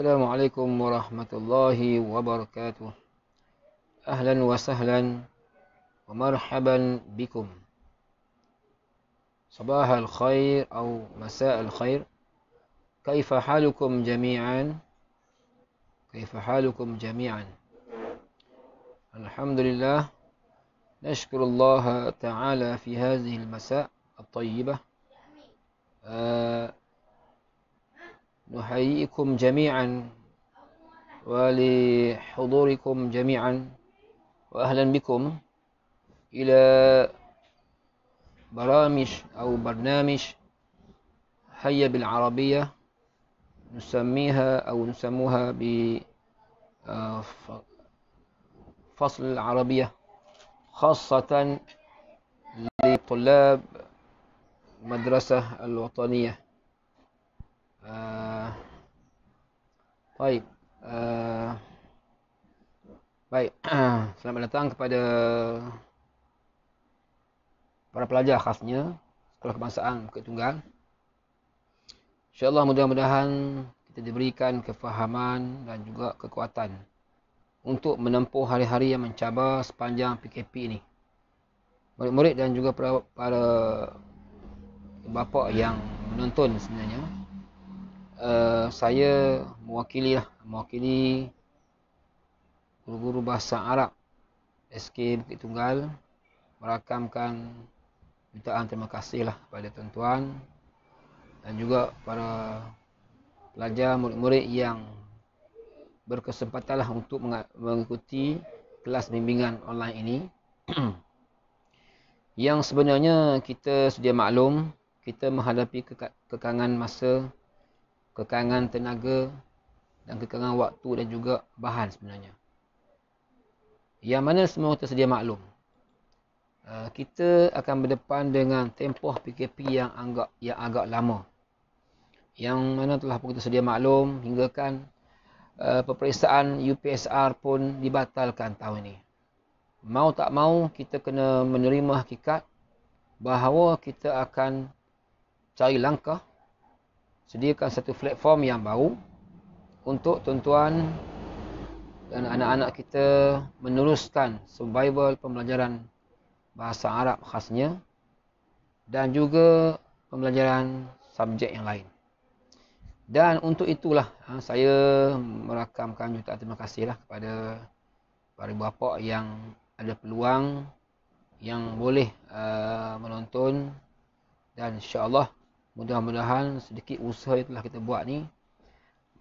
Assalamualaikum warahmatullahi wabarakatuh. Ahlan wa sahlan wa marhaban bikum. Sabah al-khair atau masa al-khair. Kaifa halukum jami'an? Kaifa halukum jami'an? Alhamdulillah. Nashkurullah ta'ala fi hadhihi al-masa' at-tayyibah. نحييكم جميعا ولحضوركم جميعا وأهلا بكم إلى برنامج هيا بالعربية نسموها بفصل العربية خاصة لطلاب المدرسة الوطنية. Baik. Selamat datang kepada para pelajar khasnya Sekolah Kebangsaan Bukit Tunggal. InsyaAllah mudah-mudahan kita diberikan kefahaman dan juga kekuatan untuk menempuh hari-hari yang mencabar sepanjang PKP ini. Murid-murid dan juga para bapa yang menonton sebenarnya. Saya mewakili guru-guru bahasa Arab SK Bukit Tunggal merakamkan jutaan terima kasih kepada tuan-tuan dan juga para pelajar murid-murid yang berkesempatan untuk mengikuti kelas bimbingan online ini. Yang sebenarnya kita sedia maklum, kita menghadapi kekangan masa, kekangan tenaga dan kekangan waktu dan juga bahan sebenarnya. Yang mana semua kita sedia maklum. Kita akan berdepan dengan tempoh PKP yang agak lama. Yang mana telah pun kita sedia maklum hingga kan peperiksaan UPSR pun dibatalkan tahun ini. Mau tak mau kita kena menerima hakikat bahawa kita akan cari langkah sediakan satu platform yang baru untuk tuan-tuan dan anak-anak kita meneruskan survival pembelajaran bahasa Arab khasnya dan juga pembelajaran subjek yang lain. Dan untuk itulah saya merakamkan jutaan terima kasih kepada para bapa yang ada peluang yang boleh menonton, dan insya-Allah mudah-mudahan sedikit usaha yang telah kita buat ni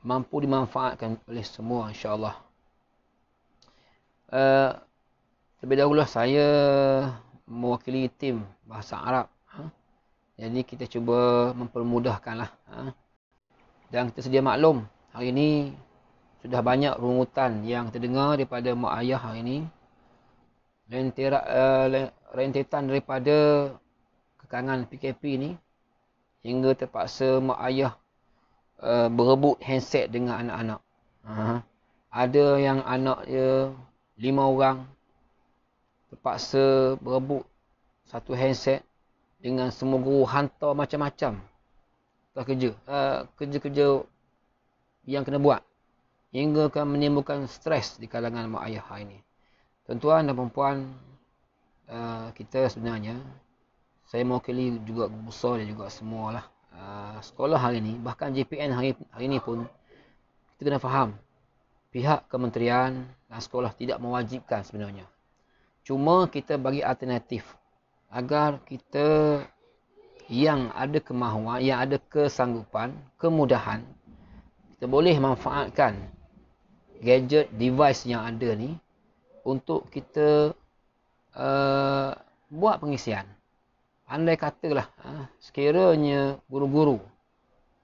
mampu dimanfaatkan oleh semua insya-Allah. Terlebih dahulu saya mewakili tim bahasa Arab. Jadi kita cuba mempermudahkanlah. Dan kita sedia maklum hari ini sudah banyak rungutan yang terdengar daripada mak ayah hari ini. Rentetan daripada kekangan PKP ini hingga terpaksa mak ayah berebut handset dengan anak-anak. Ada yang anak dia 5 orang terpaksa berebut satu handset dengan semua guru hantar macam-macam kerja-kerja yang kena buat hingga akan menimbulkan stres di kalangan mak ayah hari ini. Tuan-tuan dan puan-puan, kita sebenarnya, saya mewakili juga guru besar dan juga semualah sekolah hari ini, bahkan JPN hari ini pun kita kena faham pihak kementerian dan sekolah tidak mewajibkan sebenarnya. Cuma kita bagi alternatif agar kita yang ada kemahuan, yang ada kesanggupan, kemudahan, kita boleh manfaatkan gadget, device yang ada ni untuk kita buat pengisian. Andai katalah sekiranya guru-guru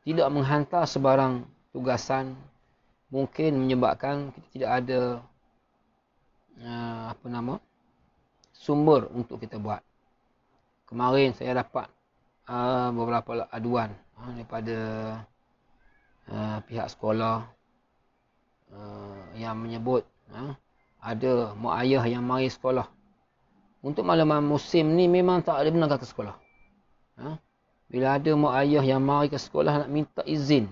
tidak menghantar sebarang tugasan, mungkin menyebabkan kita tidak ada sumber untuk kita buat. Kemarin saya dapat beberapa aduan daripada pihak sekolah yang menyebut ada mak ayah yang mari sekolah. Untuk makluman musim ni memang tak ada benarkan ke sekolah. Bila ada mak ayah yang mari ke sekolah nak minta izin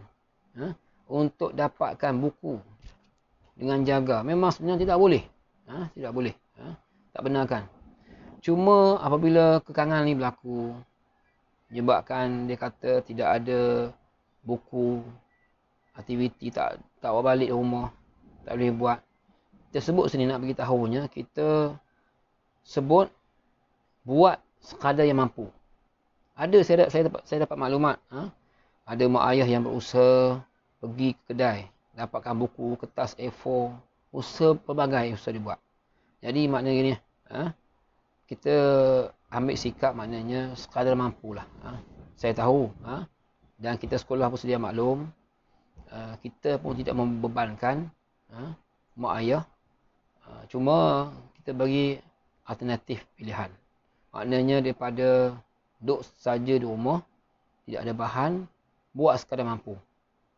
untuk dapatkan buku dengan jaga. Memang sebenarnya tidak boleh. Tidak boleh. Tak benarkan. Cuma apabila kekangan ni berlaku, menyebabkan dia kata tidak ada buku, aktiviti tak bawa balik rumah, tak boleh buat. Kita sebut sini nak bagi tahunya, kita sebut buat sekadar yang mampu. Ada saya dapat maklumat, ada mak ayah yang berusaha pergi ke kedai, dapatkan buku, kertas A4, usaha pelbagai usaha dibuat. Jadi maknanya gini, kita ambil sikap maknanya sekadar mampulah. Saya tahu, dan kita sekolah pun sedia maklum, kita pun tidak membebankan mak ayah. Cuma kita bagi alternatif pilihan. Maknanya daripada duduk saja di rumah, tidak ada bahan, buat sekadar mampu.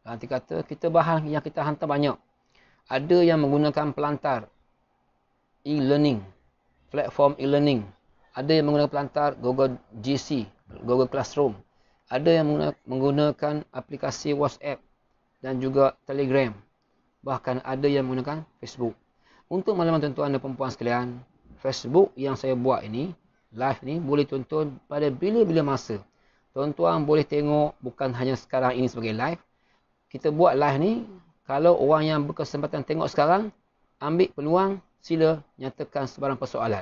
Nanti kata kita bahan yang kita hantar banyak. Ada yang menggunakan pelantar e-learning, platform e-learning. Ada yang menggunakan pelantar Google GC, Google Classroom. Ada yang menggunakan aplikasi WhatsApp dan juga Telegram. Bahkan ada yang menggunakan Facebook. Untuk makluman tuan-tuan dan perempuan sekalian, Facebook yang saya buat ini, live ni boleh tonton pada bila-bila masa. Tuan-tuan boleh tengok bukan hanya sekarang ini sebagai live. Kita buat live ni, kalau orang yang berkesempatan tengok sekarang, ambil peluang, sila nyatakan sebarang persoalan.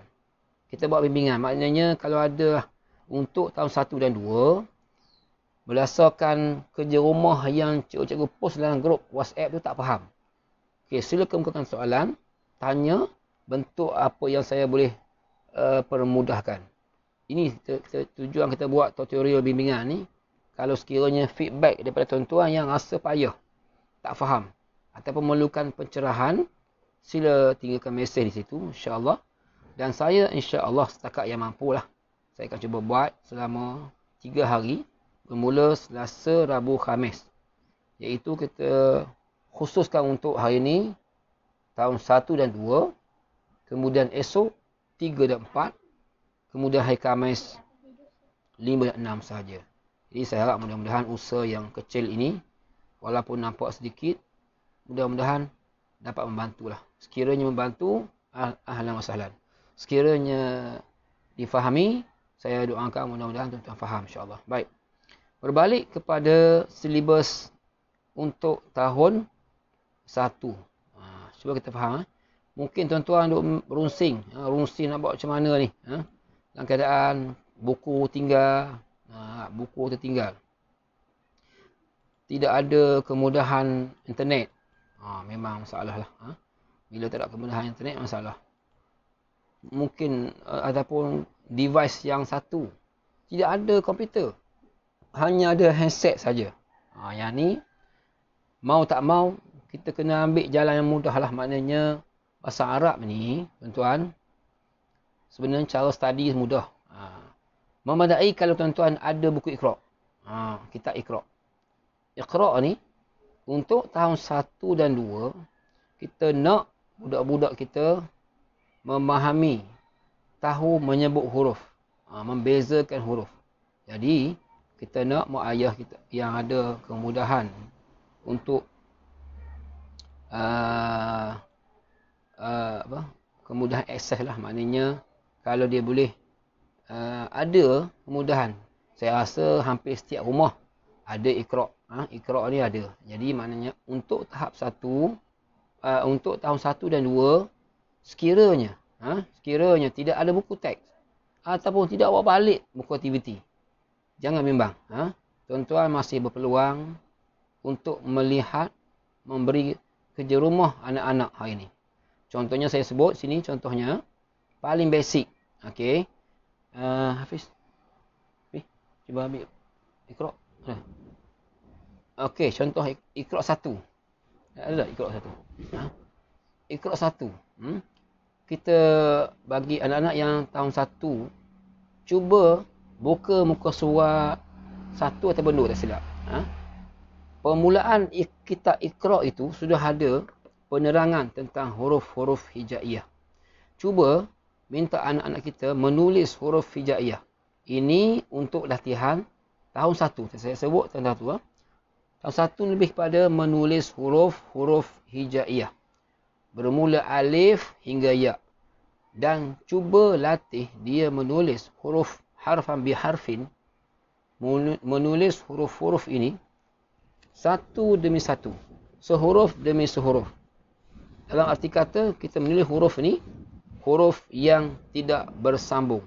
Kita buat bimbingan. Maknanya kalau ada untuk tahun 1 dan 2, berdasarkan kerja rumah yang cikgu-cikgu post dalam grup WhatsApp tu tak faham. Okey, sila kemukakan soalan, tanya bentuk apa yang saya boleh permudahkan. Ini tujuan kita buat tutorial bimbingan ni. Kalau sekiranya feedback daripada tuan-tuan yang rasa payah, tak faham, ataupun memerlukan pencerahan, sila tinggalkan mesej di situ, insya-Allah. Dan saya insya-Allah setakat yang mampulah, saya akan cuba buat selama 3 hari, bermula Selasa, Rabu, Khamis. Iaitu kita khususkan untuk hari ini, tahun 1 dan 2, kemudian esok 3 dan 4, kemudian hari Khamis 5 dan 6 sahaja. Jadi saya harap mudah-mudahan usaha yang kecil ini, walaupun nampak sedikit, mudah-mudahan dapat membantulah. Sekiranya membantu, ahlan wa sahlan. Sekiranya difahami, saya doakan mudah-mudahan tuan-tuan faham insya-Allah. Baik. Berbalik kepada silibus untuk tahun 1. Cuba kita faham. Mungkin tuan-tuan duk rungsing nak buat macam mana ni. Dalam keadaan buku tinggal, buku tertinggal. Tidak ada kemudahan internet. Memang masalah lah. Bila tak ada kemudahan internet, masalah. Mungkin ataupun device yang satu, tidak ada komputer. Hanya ada handset saja. Yang ni, mau tak mau, kita kena ambil jalan yang mudah lah. Maknanya, bahasa Arab ni, tuan-tuan, sebenarnya cara study mudah. Memadai kalau tuan-tuan ada buku Iqra. Kitab Iqra. Iqra ni, untuk tahun 1 dan 2, kita nak budak-budak kita memahami, tahu menyebut huruf, membezakan huruf. Jadi, kita nak mak ayah kita yang ada kemudahan untuk kemudahan akses lah. Maknanya, kalau dia boleh ada kemudahan. Saya rasa hampir setiap rumah ada Iqra. Iqra ni ada. Jadi maknanya untuk tahap 1, untuk tahun 1 dan 2, sekiranya tidak ada buku teks ataupun tidak bawa balik buku aktiviti, jangan bimbang. Tuan-tuan masih berpeluang untuk melihat, memberi kerja rumah anak-anak hari ini. Contohnya saya sebut sini, contohnya paling basic. Okey. Hafiz. Cuba ambil Iqra. Okey, contoh Iqra 1. Ada tak Iqra 1? Iqra 1. Kita bagi anak-anak yang tahun 1, cuba buka muka surat 1 ataupun 2 tak silap. Permulaan kitab Iqra itu sudah ada penerangan tentang huruf-huruf hijaiyah. Cuba minta anak-anak kita menulis huruf hijaiyah. Ini untuk latihan tahun 1. Saya sebut tahun 1. Tahun 1 lebih kepada menulis huruf hijaiyah. Bermula alif hingga ya. Dan cuba latih dia menulis huruf harfan biharfin. Menulis huruf-huruf ini satu demi satu. Sehuruf demi sehuruf. Dalam arti kata, kita menulis huruf ini, huruf yang tidak bersambung.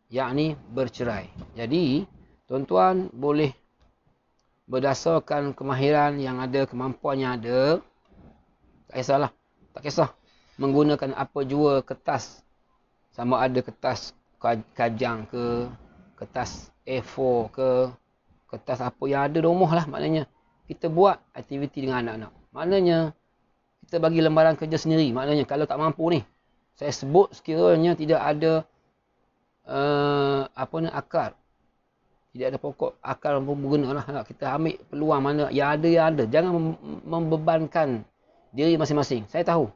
Yakni bercerai. Jadi, tuan-tuan boleh berdasarkan kemahiran yang ada, kemampuan yang ada, tak kisah menggunakan apa jua kertas, sama ada kertas kajang ke, kertas A4 ke, kertas apa yang ada di rumah lah, maknanya kita buat aktiviti dengan anak-anak. Maknanya kita bagi lembaran kerja sendiri. Maknanya kalau tak mampu ni, saya sebut sekiranya tidak ada akar, tidak ada pokok akar pun berguna lah. Kita ambil peluang mana yang ada. Jangan membebankan diri masing-masing. Saya tahu.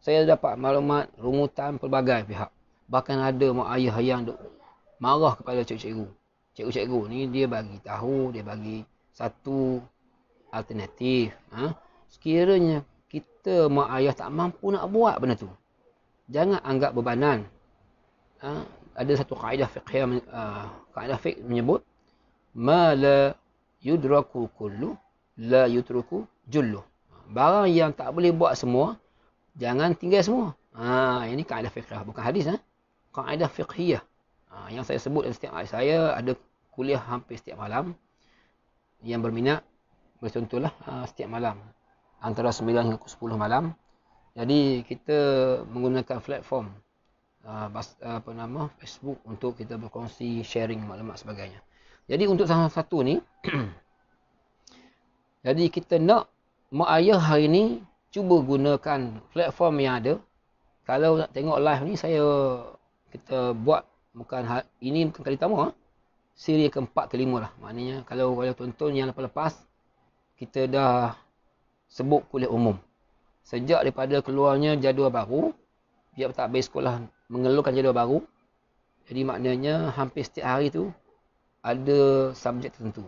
Saya dapat maklumat, rungutan pelbagai pihak. Bahkan ada mak ayah yang marah kepada cikgu-cikgu. Cikgu-cikgu ni dia bagi tahu, dia bagi satu alternatif. Sekiranya kita mak ayah tak mampu nak buat benda tu, jangan anggap bebanan. Ada satu kaedah fiqh menyebut ma la yudraku kullu la yutruku jullu. Barang yang tak boleh buat semua, jangan tinggal semua. Ini kaedah fiqh, bukan hadis. Kaedah fiqhiyah. Yang saya sebut setiap hari. Saya ada kuliah hampir setiap malam. Yang berminat boleh contohlah setiap malam antara 9 hingga 10 malam. Jadi kita menggunakan platform Facebook untuk kita berkongsi, sharing maklumat sebagainya. Jadi untuk salah satu ni jadi kita nak mak ayah hari ni cuba gunakan platform yang ada. Kalau nak tengok live ni kita buat ini bukan kali pertama, siri keempat kelima lah. Maknanya kalau tonton yang lepas-lepas, kita dah sebut kuliah umum. Sejak daripada keluarnya jadual baru, pihak pentadbir sekolah mengeluarkan jadual baru. Jadi maknanya hampir setiap hari tu ada subjek tertentu.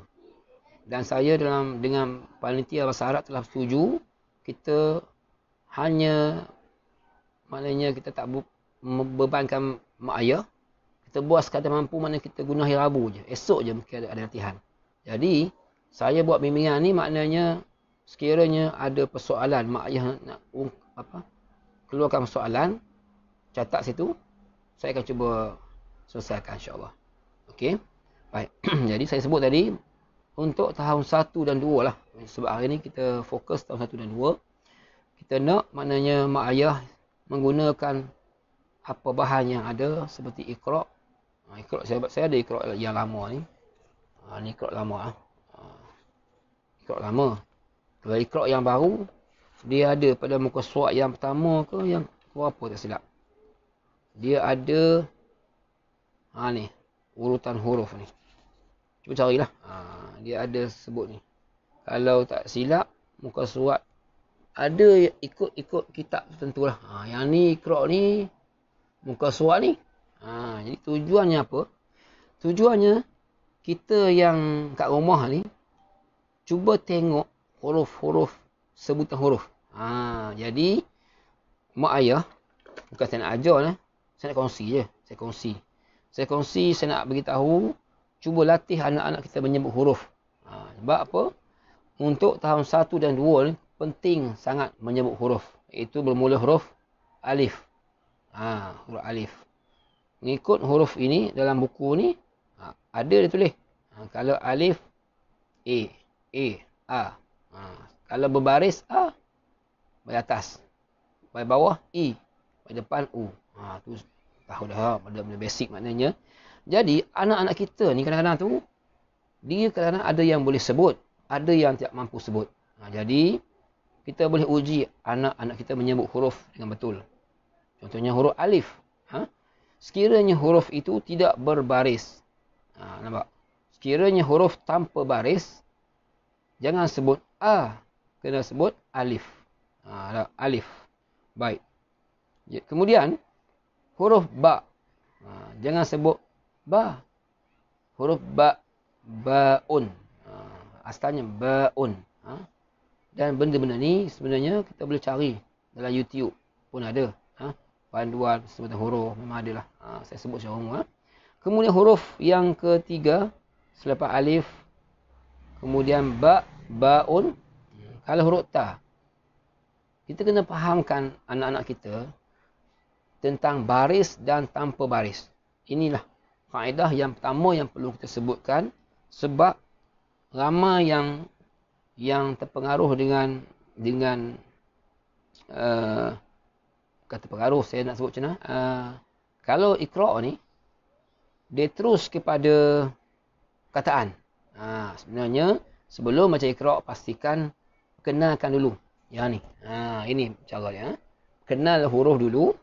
Dan saya dengan panitia bahasa Arab telah setuju, kita hanya, maknanya kita tak membebankan mak ayah. Kita buat sekadar mampu, mana kita guna hari Rabu je. Esok je mungkin ada latihan. Jadi, saya buat bimbingan ni maknanya sekiranya ada persoalan, mak ayah nak keluarkan persoalan, catat situ, saya akan cuba selesaikan insyaAllah. Okey. Baik. Jadi saya sebut tadi, untuk tahun 1 dan 2 lah. Sebab hari ni kita fokus tahun 1 dan 2. Kita nak maknanya mak ayah menggunakan apa bahan yang ada seperti Iqra'. Iqra' saya ada Iqra' yang lama ni. Ni Iqra' lama. Iqra' lama. Kalau Iqra' yang baru, dia ada pada muka surat yang pertama ke yang berapa tak silap. Dia ada ni urutan huruf ni. Cuba carilah. Dia ada sebut ni. Kalau tak silap, muka surat ada ikut kitab tertentu lah. Yang ni Iqra' ni, muka surat ni. Jadi tujuannya apa? Tujuannya kita yang kat rumah ni cuba tengok huruf-huruf, sebutan huruf. Jadi mak ayah, bukan saya nak ajar lah. Saya nak kongsi je. Saya kongsi, saya nak beritahu, cuba latih anak-anak kita menyebut huruf. Sebab apa? Untuk tahun 1 dan 2 ni, penting sangat menyebut huruf. Iaitu bermula huruf alif. Huruf alif. Mengikut huruf ini, dalam buku ni, ada dia tulis. Kalau alif, A. Kalau berbaris, A. Baik atas. Baik bawah, I. Baik depan, U. Tu tahu dah, benda basic maknanya. Jadi, anak-anak kita ni kadang-kadang tu, dia kadang-kadang ada yang boleh sebut, ada yang tidak mampu sebut. Jadi, kita boleh uji anak-anak kita menyebut huruf dengan betul. Contohnya huruf alif. Sekiranya huruf itu tidak berbaris. Nampak? Sekiranya huruf tanpa baris, jangan sebut A. Kena sebut alif. Alif. Baik. Kemudian, huruf ba. Jangan sebut ba. Huruf ba. Ba'un. Asalnya ba'un. Dan benda-benda ni sebenarnya kita boleh cari dalam YouTube pun ada. Panduan sebutan huruf memang ada lah. Saya sebut secara umum. Kemudian huruf yang ketiga selepas alif, kemudian ba, ba'un. Kalau huruf ta, kita kena fahamkan anak-anak kita tentang baris dan tanpa baris. Inilah kaedah yang pertama yang perlu kita sebutkan, sebab ramai yang terpengaruh dengan kata pengaruh, saya nak sebut macam mana. Kalau Iqra' ni dia terus kepada kataan. Sebenarnya sebelum baca Iqra' pastikan kenalkan dulu yang ni. Ini cara dia. Kenal huruf dulu.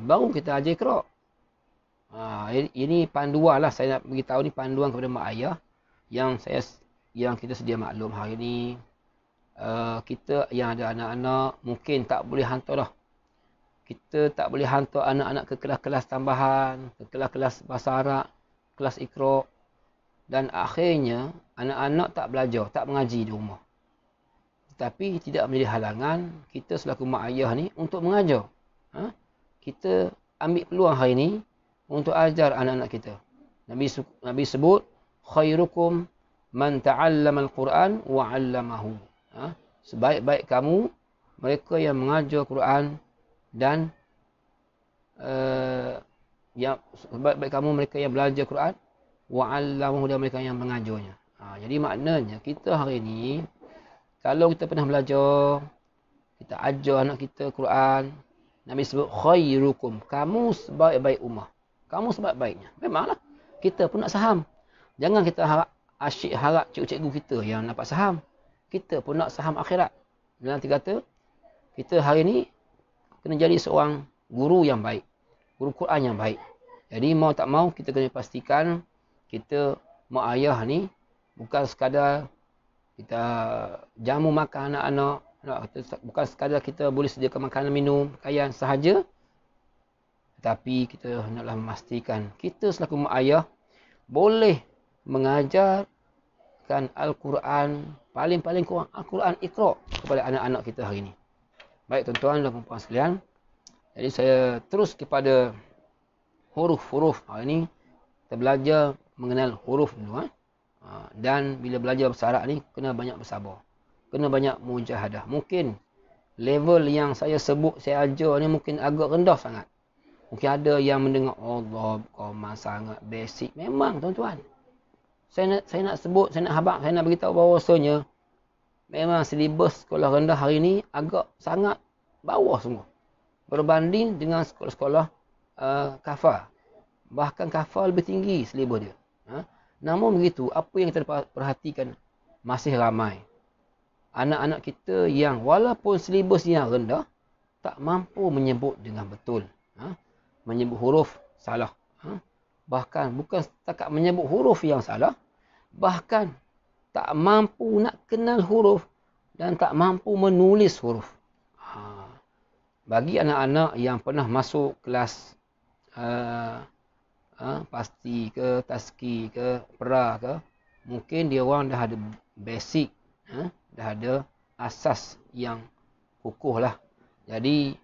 Baru kita ajar Iqra'. Ini panduan lah. Saya nak beritahu ni panduan kepada mak ayah yang kita sedia maklum hari ni. Kita yang ada anak-anak mungkin tak boleh hantar dah. Kita tak boleh hantar anak-anak ke kelas-kelas tambahan, ke kelas-kelas bahasa Arab, kelas Iqra'. Dan akhirnya anak-anak tak belajar, tak mengaji di rumah. Tetapi tidak menjadi halangan kita selaku mak ayah ni untuk mengajar. Kita ambil peluang hari ni untuk ajar anak-anak kita. Nabi sebut, khairukum man ta'allama al-Quran wa 'allamahu. Sebaik-baik kamu mereka yang mengajar Quran dan sebaik-baik kamu mereka yang belajar Quran wa 'allamahu, dan mereka yang mengajarnya. Jadi maknanya kita hari ni kalau kita pernah belajar, kita ajar anak kita Quran, Nabi sebut khairukum, kamu sebaik-baik ummah. Kamu sebaik-baiknya. Memanglah kita pun nak saham. Jangan kita asyik harap cikgu-cikgu kita yang dapat saham. Kita pun nak saham akhirat. Nanti kata kita hari ni kena jadi seorang guru yang baik. Guru Quran yang baik. Jadi mau tak mau kita kena pastikan kita mak ayah ni bukan sekadar kita jamu makan anak-anak, bukan sekadar kita boleh sediakan makanan, minum, pakaian sahaja. Tetapi kita hendaklah memastikan kita selaku mak ayah boleh mengajarkan Al-Quran, paling-paling kurang Al-Quran Iqra' kepada anak-anak kita hari ini. Baik tuan-tuan dan puan-puan sekalian. Jadi saya terus kepada huruf-huruf. Hari ini kita belajar mengenal huruf dulu. Dan bila belajar bahasa Arab ni kena banyak bersabar. Kena banyak mujahadah. Mungkin level yang saya sebut, saya ajar ni mungkin agak rendah sangat. Mungkin ada yang mendengar Allah qamah sangat basic. Memang tuan-tuan. Saya nak sebut, saya nak beritahu bahawasanya memang silibus sekolah rendah hari ni agak sangat bawah semua. Berbanding dengan sekolah-sekolah kafar. Bahkan kafar lebih tinggi silibus dia. Namun begitu, apa yang kita perhatikan masih ramai anak-anak kita yang walaupun silibus yang rendah tak mampu menyebut dengan betul. Menyebut huruf salah. Bahkan bukan setakat menyebut huruf yang salah, bahkan tak mampu nak kenal huruf dan tak mampu menulis huruf. Bagi anak-anak yang pernah masuk kelas pasti ke, taski ke, pra ke, mungkin dia orang dah ada basic, dah ada asas yang kukuh lah. Jadi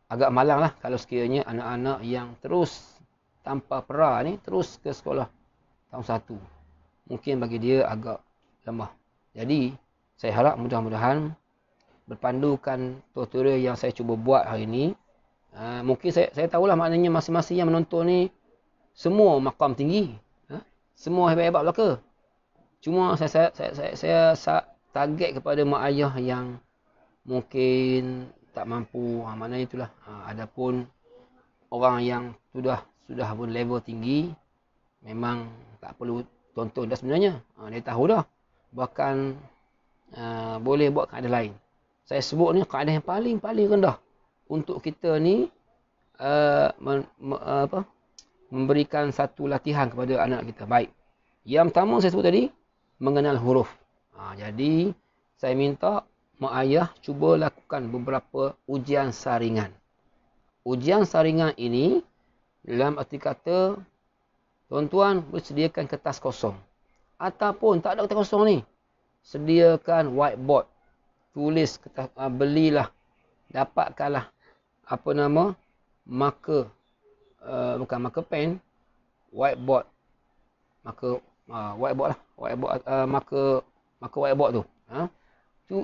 agak malang lah kalau sekiranya anak-anak yang terus tanpa pra ni terus ke sekolah tahun 1. Mungkin bagi dia agak lemah. Jadi saya harap mudah-mudahan berpandukan tutorial yang saya cuba buat hari ini, mungkin saya tahulah maknanya masing-masing yang menonton ni semua maqam tinggi, semua hebat-hebat belaka. Cuma saya target kepada mak ayah yang mungkin tak mampu. Maknanya itulah. Adapun orang yang sudah pun level tinggi, memang tak perlu tonton dah sebenarnya. Dia tahu dah. Bahkan boleh buat kaedah lain. Saya sebut ni kaedah yang paling rendah untuk kita ni memberikan satu latihan kepada anak kita. Baik. Yang pertama saya sebut tadi, mengenal huruf. Jadi saya minta mak ayah cuba lakukan beberapa ujian saringan. Ujian saringan ini dalam arti kata tuan-tuan boleh sediakan kertas kosong. Ataupun tak ada kertas kosong ni, sediakan whiteboard. Tulis, belilah, dapatkanlah apa nama, marker, bukan marker pen, whiteboard. Whiteboard lah. Marker whiteboard tu.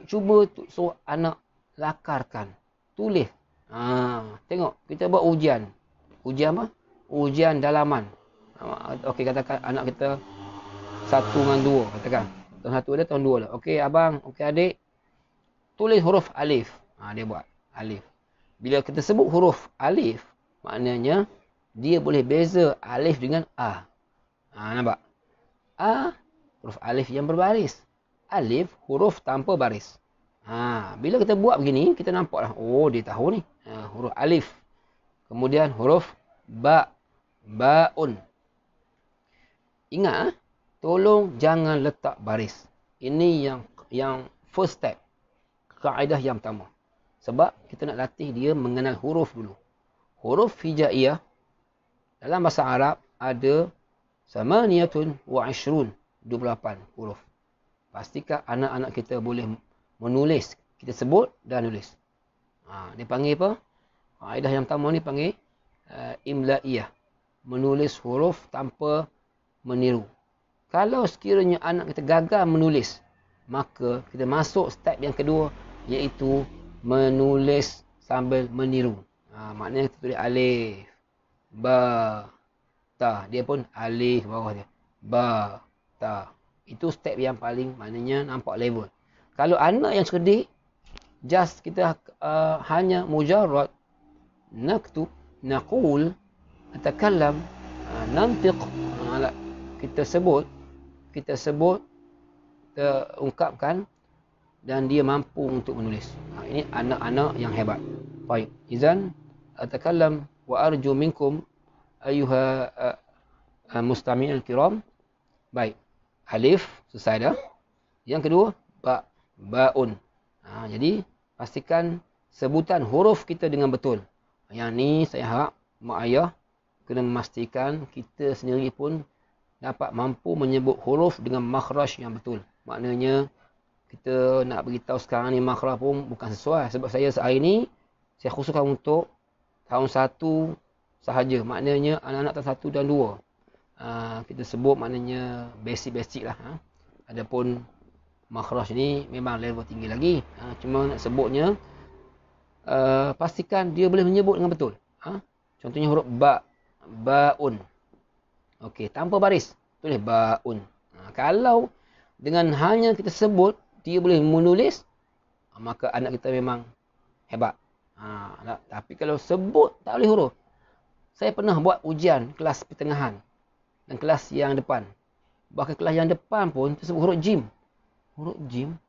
Cuba suruh anak lakarkan. Tulis. Tengok, kita buat ujian. Ujian apa? Ujian dalaman. Okey, katakan anak kita 1 dengan 2. Katakan. Tahun 1 dia, tahun 2 dah. Okey, abang. Okey, adik. Tulis huruf alif. Dia buat. Alif. Bila kita sebut huruf alif, maknanya dia boleh beza alif dengan A. Nampak? A, huruf alif yang berbaris. Alif, huruf tanpa baris. Bila kita buat begini, kita nampaklah. Oh, dia tahu ni. Huruf alif. Kemudian huruf ba. Baun. Ingat, tolong jangan letak baris. Ini yang first step. Kaedah yang pertama. Sebab kita nak latih dia mengenal huruf dulu. Huruf hijaiyah dalam bahasa Arab ada 28 huruf. Pastikan anak-anak kita boleh menulis. Kita sebut dan nulis. Dia panggil apa? Kaedah yang pertama ni panggil imla'iyah. Menulis huruf tanpa meniru. Kalau sekiranya anak kita gagal menulis, maka kita masuk step yang kedua, iaitu menulis sambil meniru. Maknanya kita tulis alif, ba, ta. Dia pun alif bawah dia. Ba, ta. Itu step yang paling maknanya nampak level. Kalau anak yang cerdik, just kita hanya mujarrad naktub, naqul, natakallam, nantiq. Kita sebut, kita ungkapkan dan dia mampu untuk menulis. Ini anak-anak yang hebat. Baik. Izan atakallam wa arju minkum ayuha mustami'il kiram. Baik. Alif selesai dah. Yang kedua, ba, baun. Jadi pastikan sebutan huruf kita dengan betul. Yang ni saya harap mak ayah kena memastikan kita sendiri pun dapat mampu menyebut huruf dengan makhraj yang betul. Maknanya kita nak beritahu sekarang ni makhraj pun bukan sesuai. Sebab saya sehari ni saya khususkan untuk tahun 1 sahaja. Maknanya anak-anak tahun 1 dan 2. Kita sebut maknanya basic-basic lah. Adapun makhraj ni memang level tinggi lagi. Cuma nak sebutnya pastikan dia boleh menyebut dengan betul. Contohnya huruf ba, baun. Okey, tanpa baris tulis baun. Kalau dengan hanya kita sebut dia boleh menulis, maka anak kita memang hebat. Tapi kalau sebut tak boleh huruf. Saya pernah buat ujian kelas pertengahan dan kelas yang depan. Bahkan kelas yang depan pun tersebut huruf jim. Huruf jim?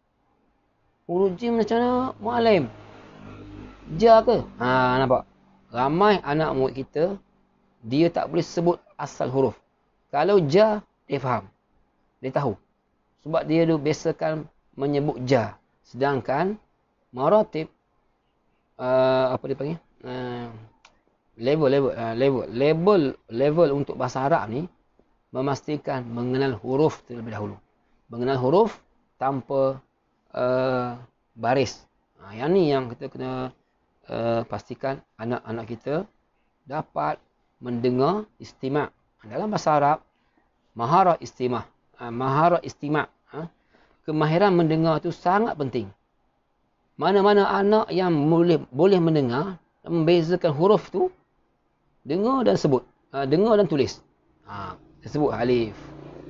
Huruf jim macam mana, Mu'alim? Ja ke? Nampak? Ramai anak murid kita, dia tak boleh sebut asal huruf. Kalau ja, dia faham. Dia tahu. Sebab dia biasakan menyebut ja. Sedangkan maratib, apa dia panggil? Level untuk bahasa Arab ni memastikan mengenal huruf terlebih dahulu. Mengenal huruf tanpa baris. Yang ni yang kita kena pastikan anak-anak kita dapat mendengar istima'. Dalam bahasa Arab, maharah istima'. Maharah istima'. Kemahiran mendengar itu sangat penting. Mana-mana anak yang boleh mendengar dan membezakan huruf tu, dengar dan sebut. Dengar dan tulis. Sebut alif.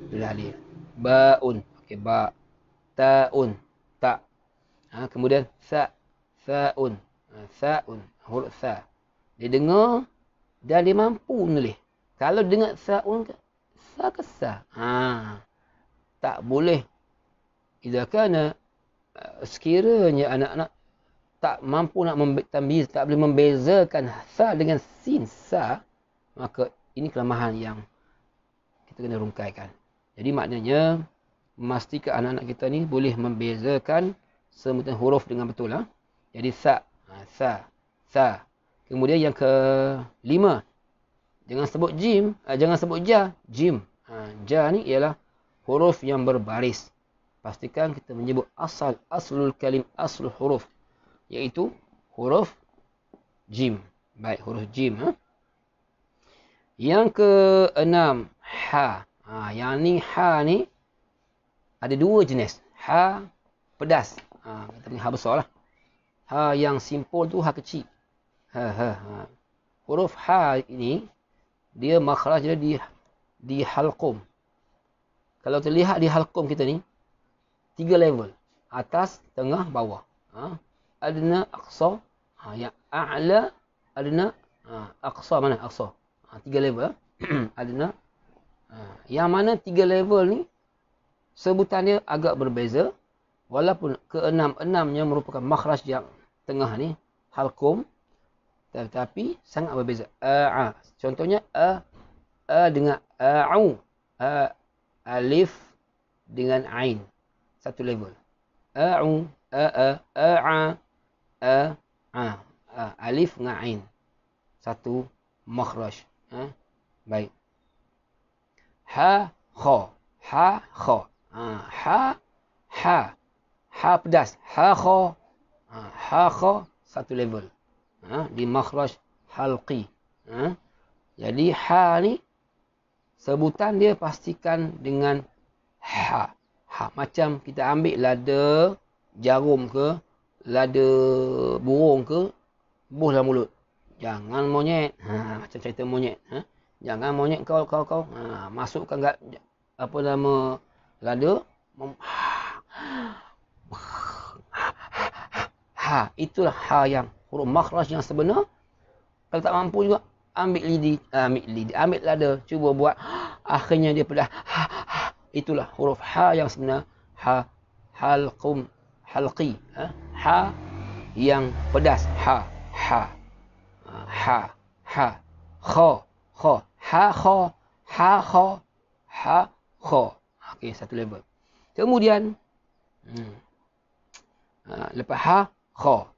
Tulis alif. Baun. Okey, ba. Ta'un. Ta. Kemudian sa. Sa'un. Sa'un. Huruf sa. Dia dengar dan dia mampu menulis. Kalau dengar sa'un, sa ke sa? Tak boleh. Jika kerana sekiranya anak-anak tak mampu nak tamyiz, tak boleh membezakan sa dengan sin, sa, maka ini kelemahan yang kita kena rungkaikan. Jadi maknanya memastikan anak-anak kita ni boleh membezakan sebutan huruf dengan betul. Jadi sa, sa. Kemudian yang kelima, jangan sebut jim, jangan sebut ja, jim. Ja ni ialah huruf yang berbaris. pastikan kita menyebut aslul kalim, aslul huruf, iaitu huruf jim. Baik, huruf jim. Yang keenam, ha. Yang ni ha ni ada dua jenis. Ha pedas. Kita panggil ha besar lah. Ha yang simple tu ha kecil. Huruf ha ini dia makhraj dia di halqum. Kalau terlihat di halqum kita ni 3 level. Atas, tengah, bawah. Adna, aqsa. Yang a'la, adna, aqsa mana? Aqsa. 3 level. Adna. Yang mana 3 level ni sebutannya agak berbeza. Walaupun keenam-enamnya merupakan makhraj yang tengah ni, halqum. Tetapi sangat berbeza. Contohnya a dengan a'u. Alif dengan ain. Satu level. A'u, a'a, alif dengan ain. Satu makhraj. Baik. Ha, kha. Ha, kha. Ha pedas. Ha, kha. Satu level. Di makhraj halqi. Jadi ha ni sebutan dia pastikan dengan ha. Macam kita ambil lada jarum ke, lada burung ke, buh dalam mulut. Jangan monyet. Macam cerita monyet. Jangan monyet kau. Masukkan apa nama lada. Itulah ha yang huruf makhraj yang sebenar. Kalau tak mampu juga ambil lada, cuba buat. Akhirnya dia pedah. Itulah huruf ha yang sebenar. Ha halqum, halqi. Ha yang pedas. Ha. Kha. Ha, kha. Okey, satu level. Kemudian lepas ha, kha.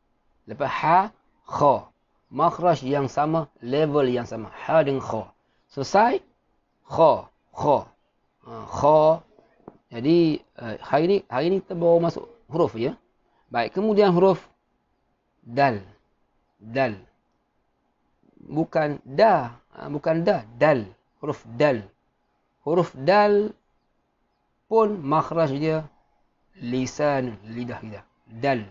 Lepas ha, kha. Makhraj yang sama, level yang sama. Ha dengan kha. Selesai. Kha. Jadi hari ni kita baru masuk huruf ya. Baik, kemudian huruf dal. Bukan da, dal. Huruf dal. Huruf dal pun makhraj dia lisan, lidah kita. Dal.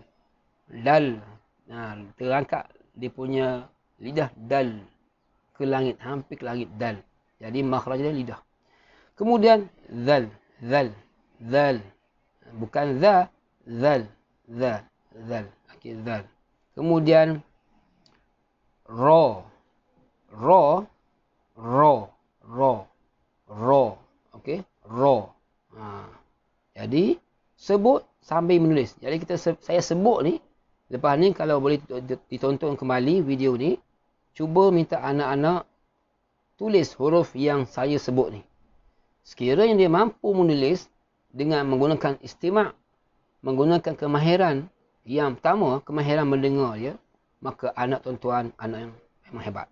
Terangkat dia punya lidah dal ke langit, hampir ke langit, dal. Jadi makhraj dia lidah. Kemudian zal. Bukan za, zal. Okey, zal. Kemudian ro. Okey, ro. Jadi sebut sambil menulis. Jadi saya sebut ni, lepas ni kalau boleh ditonton kembali video ni, cuba minta anak-anak tulis huruf yang saya sebut ni. Sekiranya dia mampu menulis dengan menggunakan istima', menggunakan kemahiran yang pertama, kemahiran mendengar dia, maka anak tuan-tuan anak yang memang hebat.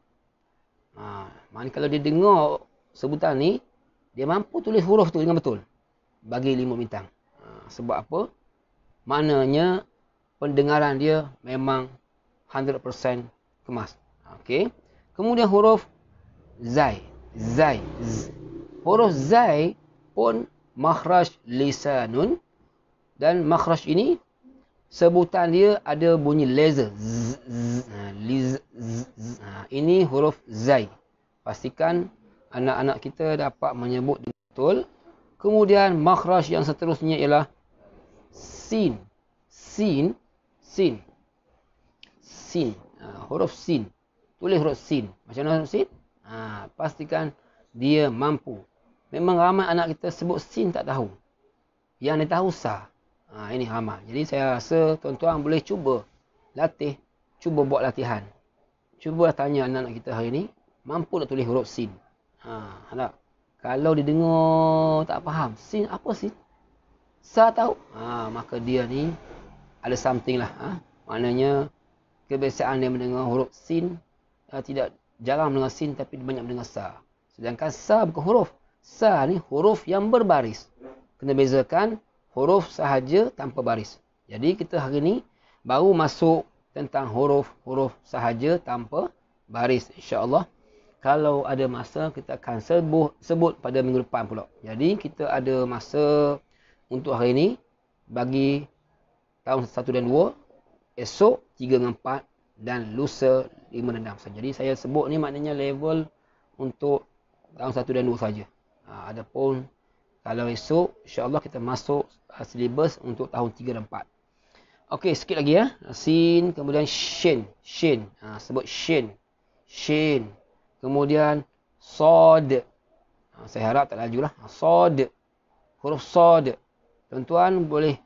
Maknanya kalau dia dengar sebutan ni, dia mampu tulis huruf tu dengan betul. Bagi 5 bintang. Sebab apa? Maknanya pendengaran dia memang 100% kemas. Okey. Kemudian huruf zai. Huruf zai pun makhraj lisanun, dan makhraj ini sebutan dia ada bunyi laser. Ini huruf zai. Pastikan anak-anak kita dapat menyebut dengan betul. Kemudian makhraj yang seterusnya ialah sin. Huruf sin. Tulis huruf sin. Macam mana huruf sin? Pastikan dia mampu. Memang ramai anak kita sebut sin tak tahu. Yang dia tahu sa. Ini ramai. Jadi saya rasa tuan-tuan boleh cuba latih. Cuba buat latihan. Cuba tanya anak-anak kita hari ni, mampu tak tulis huruf sin? Tak? Kalau dia dengar tak faham, sin apa sin? Sa tahu? Maka dia ni ada something lah. Maknanya kebiasaan dia mendengar huruf sin, tidak jarang mendengar sin tapi banyak mendengar sa. Sedangkan sa bukan huruf. Sa ni huruf yang berbaris. Kena bezakan huruf sahaja tanpa baris. Jadi kita hari ni baru masuk tentang huruf-huruf sahaja tanpa baris, insya-Allah. Kalau ada masa kita akan sebut pada minggu depan pula. Jadi kita ada masa untuk hari ini bagi tahun 1 dan 2, esok 3 dan 4 dan lusa 5 dan 6 saja. Jadi saya sebut ni maknanya level untuk tahun 1 dan 2 saja. Adapun kalau esok insya-Allah kita masuk silibus untuk tahun 3 dan 4. Okey, sikit lagi ya. Sin, kemudian shin. Sebut shin. Shin. Kemudian sod. Saya harap tak lajulah. Sod. Huruf sod. Tuan-tuan boleh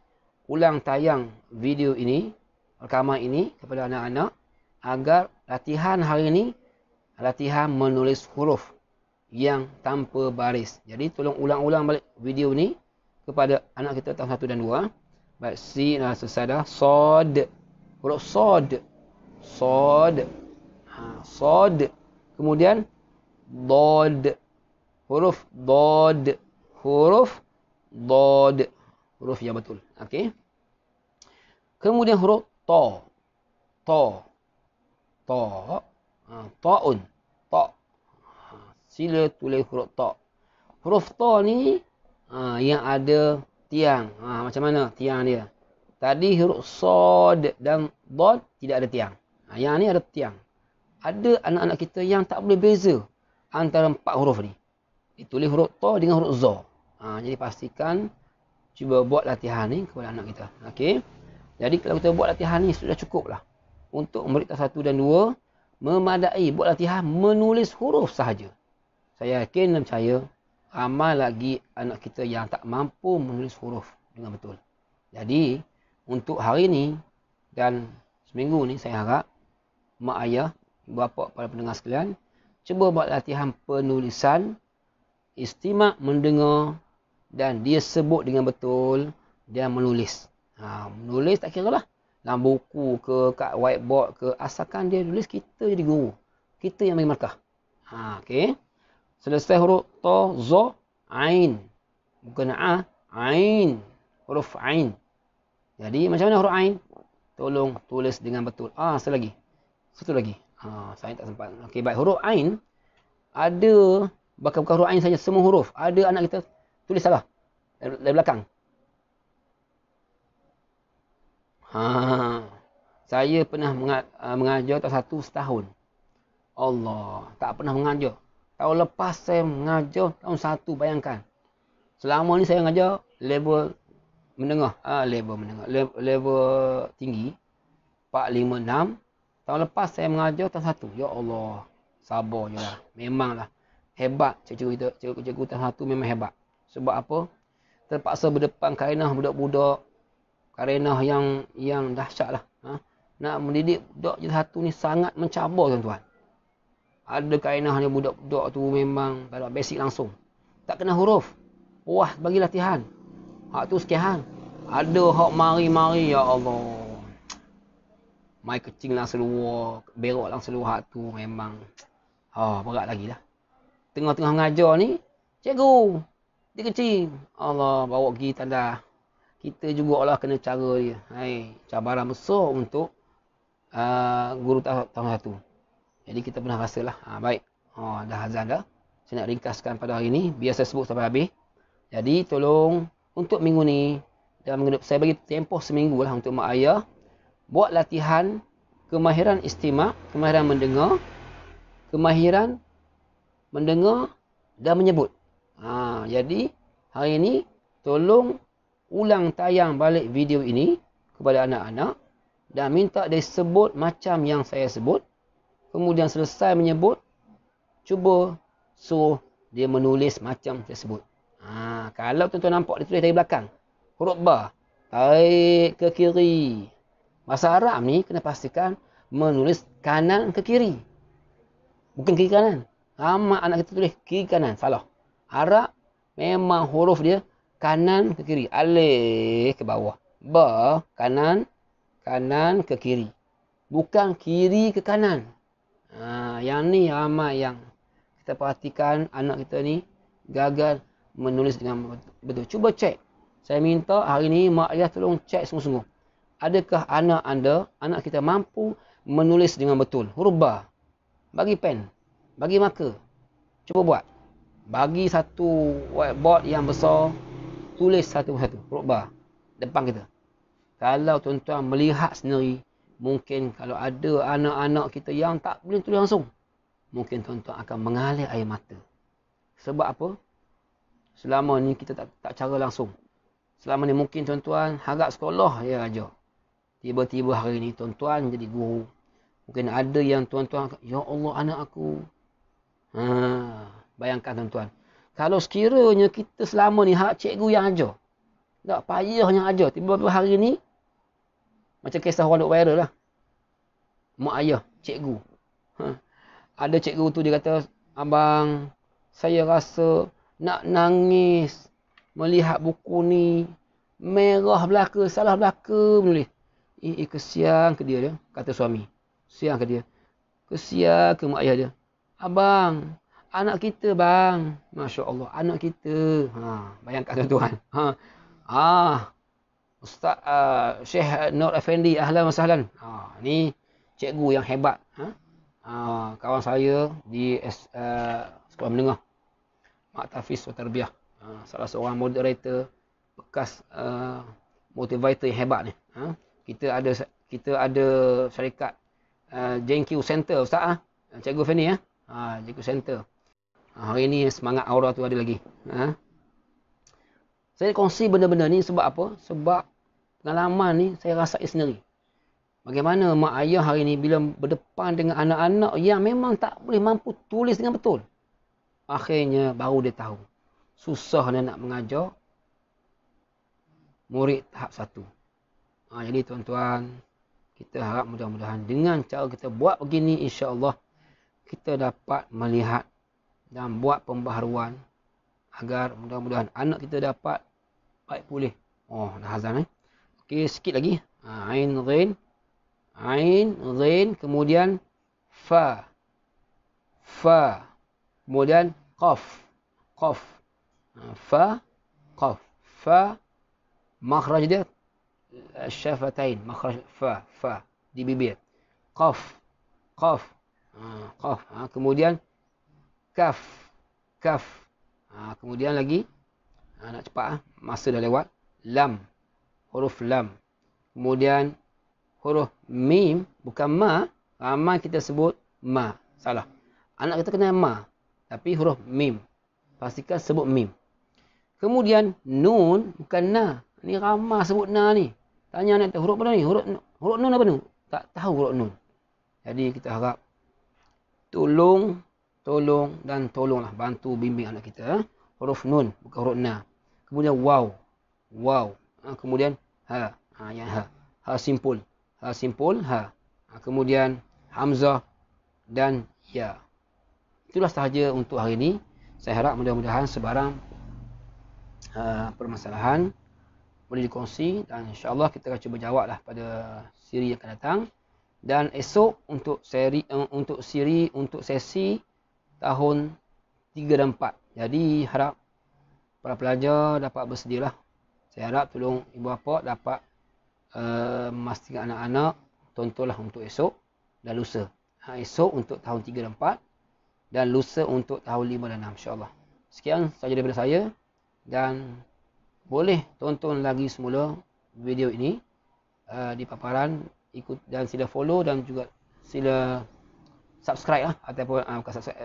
ulang tayang video ini, rekaman ini kepada anak-anak agar latihan hari ini latihan menulis huruf yang tanpa baris. Jadi tolong ulang-ulang balik video ni kepada anak kita tahun 1 dan 2. Baik, sin selesai dah. Sod. Huruf sod. Sod. Sod. Kemudian dod. Huruf dod. Huruf dod. Huruf yang betul. Okey. Kemudian huruf ta. Ta. Ta. Ta'un. Ta. Sila tulis huruf ta. Huruf ta ni yang ada tiang. Macam mana tiang dia? Tadi huruf sod dan dod tidak ada tiang. Yang ni ada tiang. Ada anak-anak kita yang tak boleh beza antara 4 huruf ni. Ditulis huruf ta dengan huruf za. Jadi pastikan cuba buat latihan ni kepada anak kita. Okey. Jadi kalau kita buat latihan ni sudah cukup lah. Untuk murid tahun 1 dan 2 memadai buat latihan menulis huruf sahaja. Saya yakin dan percaya ramai lagi anak kita yang tak mampu menulis huruf dengan betul. Jadi untuk hari ni dan seminggu ni saya harap mak ayah, ibu bapa, para pendengar sekalian cuba buat latihan penulisan, istimak mendengar dan dia sebut dengan betul dan menulis. Menulis tak kira lah. Dalam buku ke, kat whiteboard ke, asalkan dia tulis, kita jadi guru. Kita yang bagi markah. Okey. Selesai huruf ta, za, ain. Bukan a, ain. Huruf ain. Jadi macam mana huruf ain? Tolong tulis dengan betul. Satu lagi. Saya tak sempat. Okey, baik. Huruf ain ada, bukan huruf ain saja, semua huruf. Ada anak kita tulis salah dari belakang. Saya pernah mengajar tahun 1 setahun. Allah, tak pernah mengajar. Tahun lepas saya mengajar tahun 1, bayangkan. Selama ni saya mengajar level menengah. Level tinggi. 4, 5, 6. Tahun lepas saya mengajar tahun 1. Ya Allah, sabar je lah. Memanglah hebat cikgu tahun 1 memang hebat. Sebab apa? Terpaksa berdepan karenah budak-budak. Karenah yang dahsyat lah. Nak mendidik budak tahun 1 ni sangat mencabar, tuan-tuan. Ada karenahnya budak-budak tu memang tak ada basic langsung. Tak kena huruf. Wah, bagi latihan. Hak tu sekian. Ada hak mari-mari, ya Allah. Mai kecing lah seluar, berok lah seluar, hak tu memang berat lagi lah. Tengah-tengah mengajar ni, cikgu, dia kecing. Allah, bawa pergi tanda. Kita jugalah kena cara dia. Cabaran besar untuk guru tahun 1. Jadi kita pernah rasalah. Baik. Dah azan dah. Saya nak ringkaskan pada hari ni. Biar saya sebut sampai habis. Jadi tolong untuk minggu ni. Dan minggu depan, saya bagi tempoh seminggu lah untuk mak ayah. Buat latihan kemahiran istimak. Kemahiran mendengar. Kemahiran mendengar dan menyebut. Jadi hari ni tolong ulang tayang balik video ini kepada anak-anak dan minta dia sebut macam yang saya sebut. Kemudian selesai menyebut, cuba suruh dia menulis macam saya sebut. Kalau tuan-tuan nampak dia tulis dari belakang, huruf ba, tarik ke kiri. Bahasa Arab ni kena pastikan menulis kanan ke kiri. Bukan kiri kanan. Ramai anak kita tulis kiri kanan, salah. Arab memang huruf dia kanan ke kiri. Alif ke bawah. Ba, kanan ke kiri. Bukan kiri ke kanan. Yang ni ramai yang kita perhatikan anak kita ni gagal menulis dengan betul. Cuba cek Saya minta hari ni mak ayah tolong cek sungguh-sungguh. Adakah anak anda, anak kita mampu menulis dengan betul? Huruf ba. Bagi pen. Bagi marker. Cuba buat. Bagi satu whiteboard yang besar. Tulis satu-satu. Huruf ba. Depan kita. Kalau tuan-tuan melihat sendiri. Mungkin kalau ada anak-anak kita yang tak boleh tulis langsung. Mungkin tuan-tuan akan mengalir air mata. Sebab apa? Selama ni kita tak cara langsung. Selama ni mungkin tuan-tuan harap sekolah je ajar. Tiba-tiba hari ni tuan-tuan jadi guru. Mungkin ada yang tuan-tuan, ya Allah anak aku. Bayangkan tuan-tuan. Kalau sekiranya kita selama ni hak cikgu yang ajar. Tak payahnya ajar. Tiba-tiba hari ni, macam kisah orang duk viral lah. Mak ayah, cikgu. Ada cikgu tu dia kata, abang, saya rasa nak nangis. Melihat buku ni. Merah belaka, salah belaka menulis. Kesian ke dia, kata suami. Kesian ke dia. Kesian ke mak ayah dia. Abang, anak kita bang. Masya Allah, anak kita. Bayangkan tuan-tuan. Ustaz Syekh Nur Effendi, ahlan wa sahlan. Ni cikgu yang hebat. Kawan saya di sekolah menengah. Mak Tafiz wa Tarbiyah. Salah seorang moderator bekas motivator yang hebat ni. Kita ada syarikat JNQ Center Ustaz Cikgu Fanny JNQ Center. Hari ni semangat aura tu ada lagi. Saya kongsi benda-benda ni sebab apa? Sebab pengalaman ni saya rasai sendiri. Bagaimana mak ayah hari ni bila berdepan dengan anak-anak yang memang tak boleh mampu tulis dengan betul. Akhirnya baru dia tahu. Susah dia nak mengajar murid tahap 1. Jadi tuan-tuan, kita harap mudah-mudahan dengan cara kita buat begini, insya-Allah kita dapat melihat dan buat pembaharuan agar mudah-mudahan anak kita dapat baik pulih. Dah azan Okey, sikit lagi. Ain ghain. Ain ghain, kemudian fa. Fa. Kemudian qaf. Qaf. Fa, qaf. Fa, makhraj dia syafatain, makhraj fa di bibir. Qaf, qaf, qaf. Kemudian kaf, kaf. Kemudian lagi nak cepat masa dah lewat. Lam, huruf lam. Kemudian huruf mim, bukan ma. Ramai kita sebut ma, salah. Anak kita kena ma, tapi huruf mim. Pastikan sebut mim. Kemudian nun, bukan na. Ni ramah sebut na ni. Tanya anak tu, huruf apa ni? Huruf nun apa ni? Tak tahu huruf nun. Jadi kita harap tolong dan tolonglah bantu bimbing anak kita. Huruf nun, bukan huruf na. Kemudian waw. Waw. Kemudian ha. Yang ha. Ha simpul. Ha simpul, ha. Kemudian hamzah dan ya. Itulah sahaja untuk hari ini. Saya harap mudah-mudahan sebarang permasalahan boleh dikongsi dan insya-Allah kita akan cuba jawablah pada siri yang akan datang. Dan esok untuk sesi tahun 3 dan 4. Jadi harap para pelajar dapat bersedialah. Saya harap tolong ibu bapa dapat memastikan anak-anak tontonlah untuk esok dan lusa. Esok untuk tahun 3 dan 4 dan lusa untuk tahun 5 dan 6 insya-Allah. Sekian sahaja daripada saya dan boleh tonton lagi semula video ini di paparan, ikut dan sila follow dan juga sila subscribe lah ataupun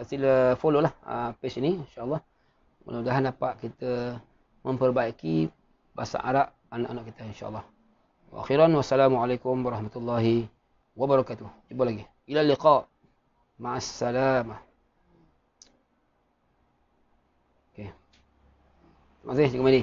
sila follow lah page ini insya-Allah. Mudah-mudahan dapat kita memperbaiki bahasa Arab anak-anak kita insya-Allah. Wa akhiran wassalamualaikum warahmatullahi wabarakatuh. Jumpa lagi. Ila liqa. Ma'as salamah. Okey. Terima kasih Cikgu Madi.